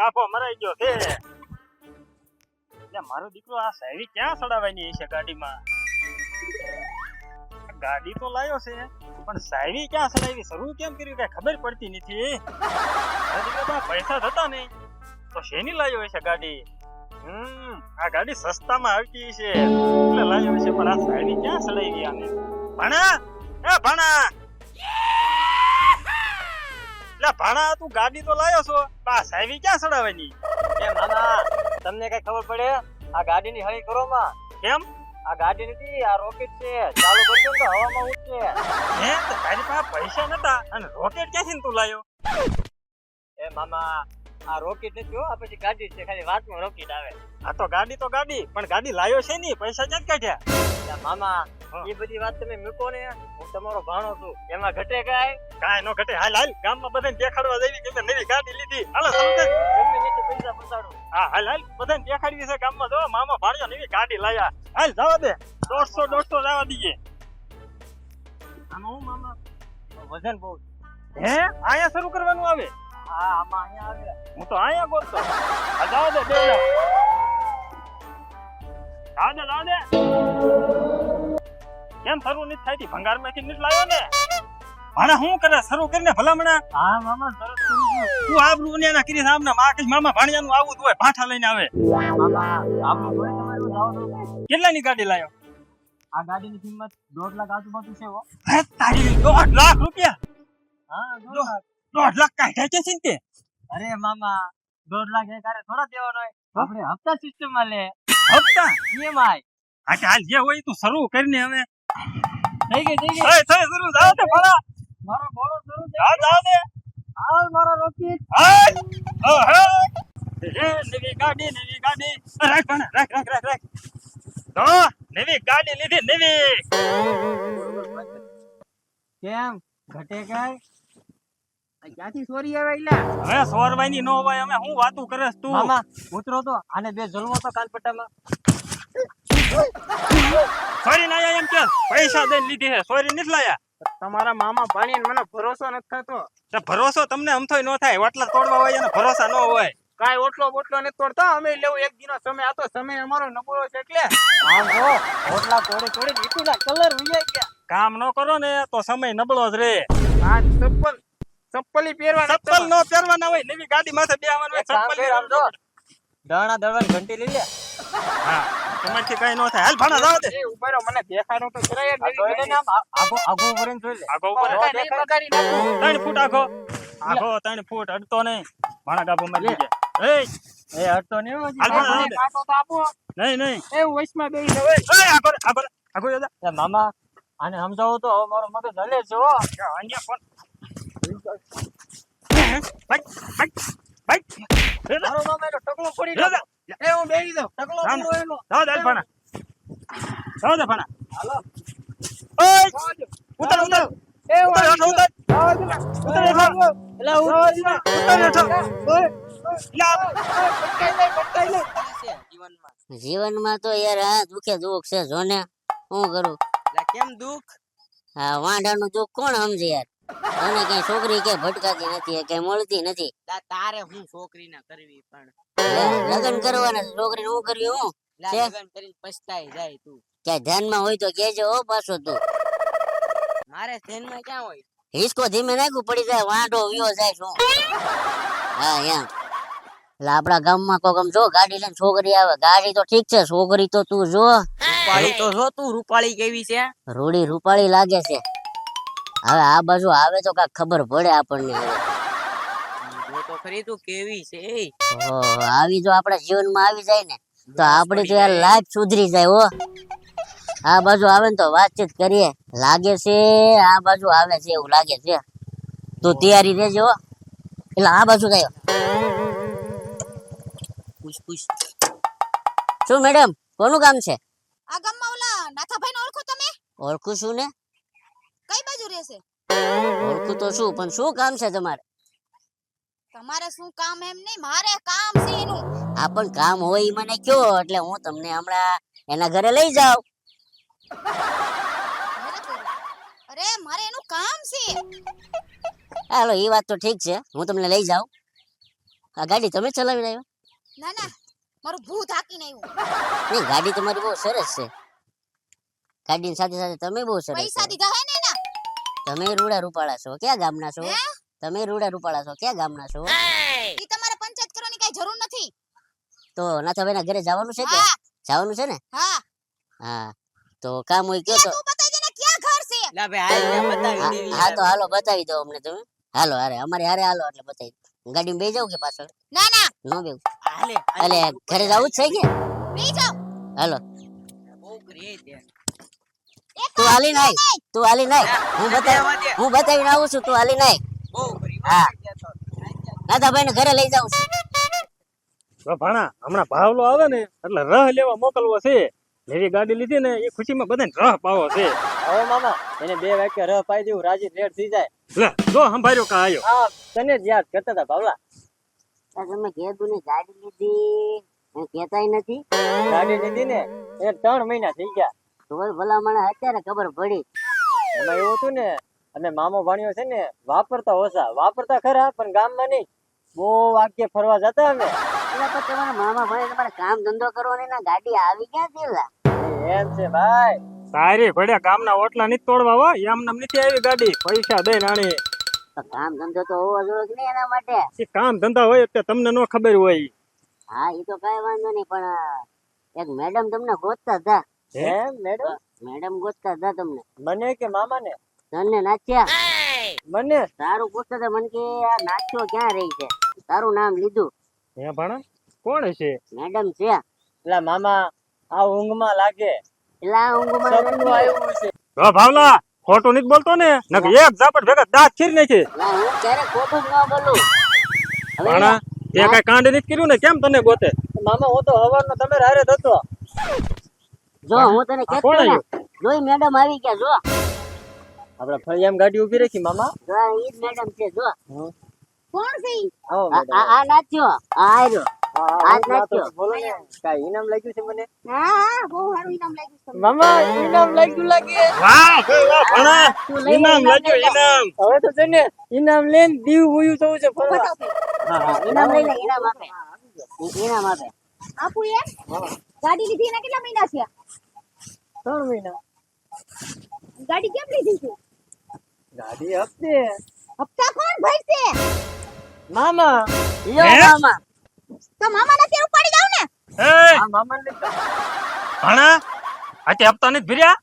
કાપો મરાઈ ગયો છે. એટલે મારો દીકરો આ સાયરી ક્યાં સડાવવાની છે ગાડીમાં? ગાડી તો લાયો છે પણ સાયરી ક્યાં સડાવી, શરૂ કેમ કર્યું કઈ ખબર પડતી નથી. મારા દીકરા પાસે પૈસા થતા નહીં તો શેની લાયો છે ગાડી? આ ગાડી સસ્તામાં આવતી છે એટલે લાયો છે, પણ આ સાયરી ક્યાં સડાવી આને? ભણા, એ ભણા, એટલે ભણા તું ગાડી તો લાયો છો, આ સાયરી ક્યાં સડાવવાની? એ મામા તમને કઈ ખબર પડે? આ ગાડીની હળી કરો માં. કેમ? આ ગાડી નથી, આ રોકેટ છે. ચાલુ કરશો તો હવામાં ઉડશે. હે તો તારી પાસે પૈસા નતા અને રોકેટ ક્યાંથી ને તું લાયો? એ મામા આ રોકેટ નથી હો, આ પછી ગાડી છે, ખાલી વાતમાં રોકેટ આવે. આ તો ગાડી પણ ગાડી લાયો છે ની, પૈસા ક્યાં કાઢ્યા? એ મામા એ બધી વાત તમે મૂકો ને, હું તમારો ભાણો છું, એમાં ઘટે કાંઈ? કાંઈ નો ઘટે. હાલ હાલ ગામમાં બધાને દેખાડવા જઈ કે નવી ગાડી લીધી. હાલો ચાલુ કર. ગમે નીચે પૈસા પતાડો. હા હાલ હાલ બધાને દેખાડવી છે ગામમાં. જો મામા ભાણ્યો નવી ગાડી લાયા. હાલ જવા દે, 150 જવા દઈએ. આનો હું મામા વજન બહુ. હે આયા શરૂ કરવાનું આવે? હા આમાં અહીંયા આવે. હું તો આયા ગોતતો. આ જવા દે, બે જવા દે. કેમ શરૂ નથી થતી? ભંગારમાંથી નથી લાવ્યો ને? ભાણા શું કરે શરૂ કરીને ભલામણા? હા મામા સરસ કરું છું. તું આબરૂ ને એના કરી સામના માકસ મામા ભાણિયાનું આવું જ હોય, પાઠા લઈને આવે. મામા આપણું જોડે તમારું જાવ. કેટલાની ગાડી લાયો? આ ગાડીની કિંમત 1.5 લાખ આજુબાજુ છે હો. હે તારી 1.5 લાખ રૂપિયા? હા 1.5 લાખ. 1.5 લાખ કાઢ્યા છે ચિંતે? અરે મામા 1.5 લાખ એક હારે થોડા દેવાનો હોય, આપણે હપ્તા સિસ્ટમ માં લે. હપ્તા? EMI. હા હાલ જે હોય તું શરૂ કરીને હવે. થઈ ગઈ. ઓય થઈ શરૂ જાવ દે ભાણા. મારો બોલો શરૂ છે. હા જાવ દે. હાલ મારો રોકેટ. હાલ ઓ હે નવી ગાડી. રાખ ભાણા, રાખ. તો નવી ગાડી લીધી, નવી. કેમ ઘટે કાય? ક્યાંથી ચોરી આવે ઇલા? હવે સોરવાની નો હોય, અમે હું વાતું કરસ તું? મામા ઉતરો તો, આને બે જલવો તો કાનપટ્ટામાં. સોરી ના આયા એમ કે પૈસા દઈને લીધી હે, સોરી નથી લાયા. તમારા મામા ભાણીને મને ભરોસો નથી થતો. તો ભરોસો તમને અમથોય નો થાય, ઓટલા તોડવા હોય અને ભરોસા નો હોય. કાઈ ઓટલો નથી તોડતા, અમે લેવું એક દિનો સમય. આ તો સમય અમારો નબળો છે એટલે આમ જો ઓટલા તોડી ઈટુના કલર ઉઈ ગયા. કામ નો કરો ને તો સમય નબળો જ રે. આ ચપ્પલી પહેરવાના. ચપ્પલ નો પહેરવાના હોય, નવી ગાડી માથે બેહવાનું હોય. ચપ્પલ આમ જો દાણા દળવાની ઘંટી લઈ લે. હા તમારથી કઈ નો થાય. હાલ ભાણા જાવ દે. એ ઉભા રહો, મને દેખાડો તો ખરા યાર. નવી ગાડીને આમ આગો ભરીને જોઈ લે. આગો ઉપર નહીં બગાડી નાખું. 3 ફૂટ આગો 3 ફૂટ અડતો નહીં. ભાણા ગાભો મારી ગયા. એ હટતો નહીં હો. હાલ ભાણા જાવ દે. કાટો તો આપો. નહીં એ વૈશમાં બેહી જાવ. આગો એ મામા આને સમજાવો તો હવે મારો મગજ હલે છે હો. અહીંયા ફોન બાઈક મારો મામા એનો ટકલો ફોડી નાખો. એ હું બેહી જાઉં. ટકલો રામ. ફોડો એનો. જાવ દે ભાણા. હાલો. ઓય ઉતર એ ઉતર હું ઉતર. એલા જીવનમાં તો યાર આ દુખે દુઃખ છે જોને શું કરું. કેમ દુઃખ? આ વાંઢાનું દુઃખ કોણ સમજે યાર. મને કઈ છોકરી કે ભટકાતી નથી, કઈ મળતી નથી. તારે હું છોકરી ના કરવી પણ લગ્ન કરવાના છોકરી હું કર્યું હું છે? લગ્ન કરીને પછતાઈ જાય તું. ક્યાંય ધ્યાનમાં હોય તો કેજો હો પાછો તું. મારે ધ્યાનમાં ક્યાં હોય? હિસકો ધીમે નાખવું પડી જાય, વાંઢો વિયો જાય શું. હા એમ એટલે આપડા ગામમાં કોક આમ જો ગાડી લઈને છોકરી આવે. ગાડી તો ઠીક છે, છોકરી તો તું જો. રૂપાળી તો જો તું, રૂપાળી કેવી છે? રૂડી રૂપાળી લાગે છે. હવે આ બાજુ આવે તો કાંઈક ખબર પડે આપણને. હવે જો તો ખરી તું કેવી છે. ઓહો, આવી જો આપણા જીવનમાં આવી જાય ને તો આપડી તો યાર લાઈફ સુધરી જાય હો. આ બાજુ આવે ને તો વાતચીત કરીએ. લાગે છે આ બાજુ આવે છે એવું લાગે છે. તું તૈયારી રહેજો હો. એટલે આ બાજુ જાય. પૂછ શું મેડમ કોનું કામ છે? આ ગામમાં ઓલા નાથાભાઈ ને ઓળખો તમે? ઓળખું છું ને. કઈ બાજુ રહેશે? ઓળખું તો શું, પણ શું કામ છે તમારે? તમારે શું કામ એમ નહીં, મારે કામ છે એનું. આ પણ કામ હોય ઈ મને કયો, એટલે હું તમને હમણાં એના ઘરે લઈ જાઉં. અરે મારે એનું કામ છે. હાલો એ વાત તો ઠીક છે, હું તમને લઈ જાઉં. આ ગાડી તમે ચલાવી આવ્યા? ના ના મારું ભૂત હાકીને આવ્યું. નહીં, ગાડી તમારી બહુ સરસ છે. ગાડીની સાથે સાથે તમે બહુ સરસ પૈસા છો. દીધા હે ને એના? તમે રૂડા રૂપાળા છો, ક્યાં ગામના છો? હે? તમે રૂડા રૂપાળા છો, ક્યાં ગામના છો? ઈ તમારે પંચાયત કરવાની કઈ જરૂર નથી. તો નાથાભાઈના ઘરે જવાનું છે કે? હા જવાનું છે ને? હા હા, તો કામ હોય કયો તો. તું બતાવી દે ને ક્યાં ઘર છે. લા ભાઈ હાલ ને બતાવી હા, દેવી. હા તો હાલો બતાવી દો અમને તમે. હાલો હારે અમારે હારે હાલો એટલે બતાવી દો. ગાડીમાં બેસી જાવ કે પાછળ? ના ના નો બેવું. હાલે એટલે ઘરે જવું જ છે કે? બી જાઓ. હાલો બહુ કરી દે. એક તું હાલી નાય, તું હાલી નાય. હું બતાવીને આવું છું, તું હાલી નાય. બહુ કરી. હા. નાથાભાઈને ઘરે લઈ જાઉં છું. તો ભાણા હમણાં ભાવલો આવે ને એટલે રહ લેવા મોકલવો છે. એવી ગાડી લીધી ને એ ખુશીમાં બધાને રહ પાવો છે. હવે મામા એને 2 વાક્ય રહ પાઈ દેવું, રાજી રેડ થઈ જાય. લે જો સંભાળ્યો કા આયો. હા તને જ યાદ કરતા હતા ભાવલા. આ તમે કીધું ને ગાડી લીધી, હું કહેતાય નથી. ગાડી લીધી ને એને 3 મહિના થઈ ગયા. તોય ભલા મને અત્યારે ખબર પડી. એમાં એવું હતું ને અમે મામો ભાણિયો છે ને વાપરતા ઓછા, વાપરતા ખરા પણ ગામમાં નહીં. બહુ વાક્ય ફરવા જતા અમે. એટલે પણ તમારા મામા ભાઈ તમારે કામ ધંધો કરવાની ના ગાડી આવી ક્યાં દેલા? એમ છે ભાઈ. તારી ભડ્યા ગામના ઓટલા નથી તોડવા હો. એમ નામ નથી આવી ગાડી, પૈસા દઈ નાણી. તો કામ ધંધો તો હોવો જોઈએ કે નહીં એના માટે? એ કામ ધંધા હોય એટલે તમને નો ખબર હોય. હા એ તો કઈ વાંધો નહીં, પણ એક મેડમ તમને ગોતતા હતા. એમ મેડમ? મેડમ ગોતતા હતા તમને. મને કે મામા ને? તને નાચ્યા મને તારું પૂછતા હતા મને કે આ નાચ્યો ક્યાં રહી છે. તારું નામ લીધું. હે ભાણા કોણ છે? મેડમ છે. એટલે મામા આ ઊંઘમાં લાગે. એટલે આ ઊંઘમાં સપનું નથી. આવ્યું છે. જો ભાવલા ખોટું નથી બોલતો ને નકર એક ઝાપટ ભેગા દાંત ખીર નાખી. ના, હું ક્યારેક ખોટું જ ન બોલું. હવે ભાણા તે કઈ કાંડ નથી કર્યું ને કેમ તને ગોતે? મામા હું તો હવારનો તમે હારે જ હતો. જો હું તને આ કહેતો કોણ ને, આવ્યું? જોઈ મેડમ આવી ગયા. જો આપણે ફળિયામ ગાડી ઊભી રાખી મામા. જો ઈ જ મેડમ છે. જો કોણ છે ઈ? આવો આ મેડમ. આ નાચ્યો, આ આર્યો. આ જ નાખ્યો. બોલો ને કાઈ ઇનામ લાગ્યું છે મને? હા હા બહુ સારું ઇનામ લાગ્યું છે તમને. મામા ઇનામ લાગ્યું લાગે. વાહ ભાઈ વાહ ભાણા તું લઈ લે, ઇનામ ઇનામ લાગ્યો લઈ લે. ઇનામ. હવે તો છે ને ઇનામ લઈને દીવ ઉયું થવું છે ફરવા. બતાવો ભાઈ. હા હા ઇનામ લઈ લે, ઇનામ આપે. ઇનામ આપે. આપું એમ? ગાડી લીધી એના કેટલા મહિના થયા? 3 મહિના. ગાડી કેમ લીધી છે? ગાડી હપ્તે. હપ્તા કોણ ભરશે? મામા લ્યો હે? મામા. તો મામાને ત્યાં ઉપાડી જાવ ને. એ આ મામાને લીધા. ભાણા આતે હપ્તા નથી ભર્યા?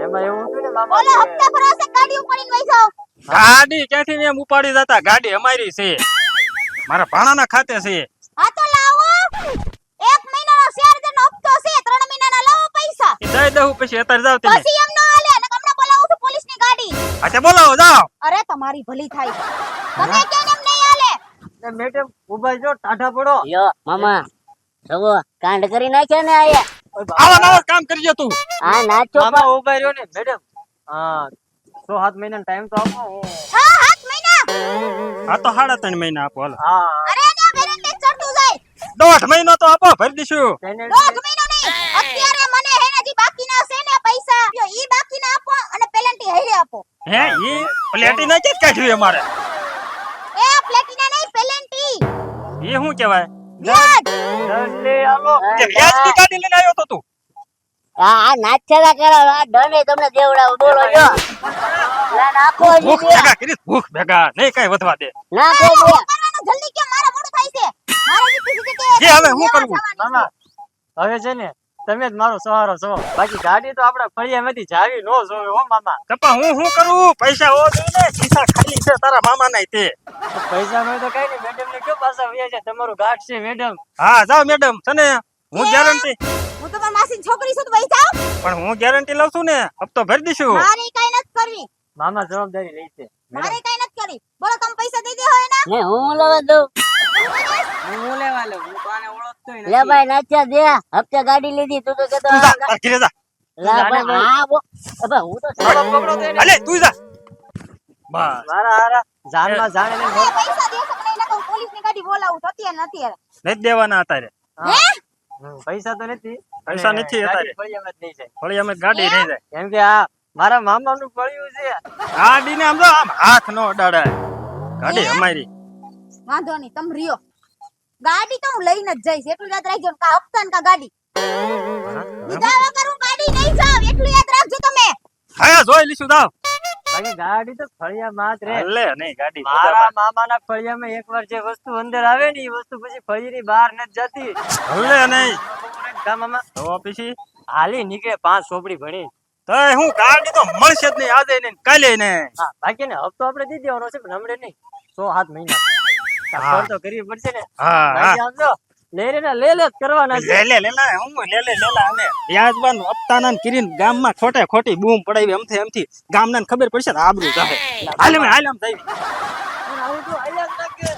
એમાં એવું હતું ને મામા ઓલો હપ્તા ભરાશે ગાડી ઉપાડીને વઈ જાવ. ગાડી ક્યાંથી ને એમ ઉપાડી જતા? ગાડી અમારી છે, મારા ભાણાના ખાતે છે. આ તો લાવો. 1 મહિનાનો શેરનો હપ્તો છે. 3 મહિનાના લાવો પૈસા. એ દઈ દઉં પછી અત્યારે જાવ તમે. પછી એમ ન હાલે ને હમણાં બોલાવું છું પોલીસની ગાડી. આતે બોલાવો જાઓ. અરે તમારી ભલી થાય. તમે કેમ એમ નહીં હાલે? ને મેડમ ઉભા જો ટાઢા પડો. લ્યો મામા. જવો કાંડ કરી નાખ્યા ને આયા. આવા નવા કામ કરજો તું. આ નાચો મામા ઉભા રહ્યો ને મેડમ. હા 6-7 મહિનાનો ટાઈમ તો આપો. હા 7 મહિના. આ તો 3.5 મહિના આપો હાલો. હા અરે ના વેરંટી ચડતું જાય. 1.5 મહિનો તો આપો, ભરી દઈશું. તેને 1.5 મહિનો નહીં. અત્યારે મને હે ને જે બાકીના છે ને પૈસા ઈ બાકીના આપો અને પેનલ્ટી હૈરે આપો. હે ઈ પ્લેટિના કે કાઢ્યું અમારે? એ પ્લેટિના નહીં પેનલ્ટી. એ શું કહેવાય? વ્યાજ. દંડે આલો. તે વ્યાજની ગાડી લઈને આવ્યો તો તું? આ નાચેલા કરો. આ દંડે તમને દેવડાવો. બોલો જો. લા નાખો ભૂખ જી. ભેગા કરીશ, ભૂખ ભેગા નહીં કઈ વધવા દે. નાખો અરે, બે. શું કરવાનું? જલ્દી કેમ મારા મોડું થાય છે. મારે જે કીધું છે કે જે હવે હું કરવું? મામા હવે છે ને તમે જ મારો સહારો છો. બાકી ગાડી તો આપડા ફળિયામાંથી જાવી નો જોવે હો મામા. કપા હું શું કરું? પૈસા હોવા જોઈએ ને. ખિસ્સા ખાલી છે તારા મામા ના તે. પૈસા નો તો કઈ નહીં. મેડમ ને કયો પાછા વ્યા છે તમારું ઘાટ છે મેડમ. હા જાઓ મેડમ, તને હું ગેરંટી, હું તમારી માસીની છોકરી છું તો વઈ જાવ. પણ હું ગેરંટી લઉં છું ને, હપ્તો ભરી દઈશું. મારે કઈ નથી કરવી. મામા જવાબદારી લઈ છે મારે મેડમ. કઈ નથી કરવી. બોલો તમે પૈસા દઈ દેવો એના. ને હું લેવા દઉં. હું લેવા લઉં. હું તો આને ઓળખતો ય લે નથી. ભાઈ નાચ્યા દે. હપ્તે ગાડી લીધી તું તો કેતો. તું જા, તાર ઘરે જા. લા ભાઈ આ બો. અબે હું તો પકડો તો એને. અલે તું જા. બસ મારા હારા જાનમાં જાણે ને મારે પૈસા દેશો કે નહીં નકર પોલીસની ગાડી બોલાવું તો અત્યારે ને અત્યારે. નથી દેવાના અત્યારે. હે? પૈસા તો નથી. પૈસા અને નથી ગાડી અત્યારે. ફળિયામાં જ નહીં છે. વળી અમે ગાડી નહીં જાય. કેમ કે આ મારા મામાનું પડ્યું છે. ગાડીને આમ જો આમ હાથ નો અડાડાય. ગાડી અમારી. વાંધો નહીં તમે રહ્યો ગાડી તો હું લઈને જ જઈશ એટલું યાદ રાખજો ને કા હપ્તા ને કા ગાડી બીજા વગર હું ગાડી નહીં જાવ એટલું યાદ રાખજો તમે હા જોઈ લીશું દાવ બાકી ગાડી તો ફળિયા માં જ રહે. લે નહીં ગાડી મારા મામાના ફળિયામાં એકવાર જે વસ્તુ અંદર આવે ને એ વસ્તુ પછી ફળિયાની બહાર નથી જતી. લે નહીં ગામમાં તો પછી હાલી નીકળે 5 ચોપડી ભણી. તો હું ગાડી તો મળશે જ નહીં આજે નહીં કાલે નહીં હા બાકી ને હપ્તો આપણે દી દેવાનો છે પણ હમણે નહીં 6-7 મહિના હા. ખર્ચ તો કરવી પડશે ને. હા બાકી આમ જો લે રે ને લે જ કરવાના છે. લે હું લે અને વ્યાજબાન હપ્તાના ને કરીને ગામમાં ખોટે ખોટી બૂમ પડાવી એમથી ગામના ખબર પડશે ને આબરૂ જાહે હાલ આમ થઈ પણ આવું તો આયા જ લાગે.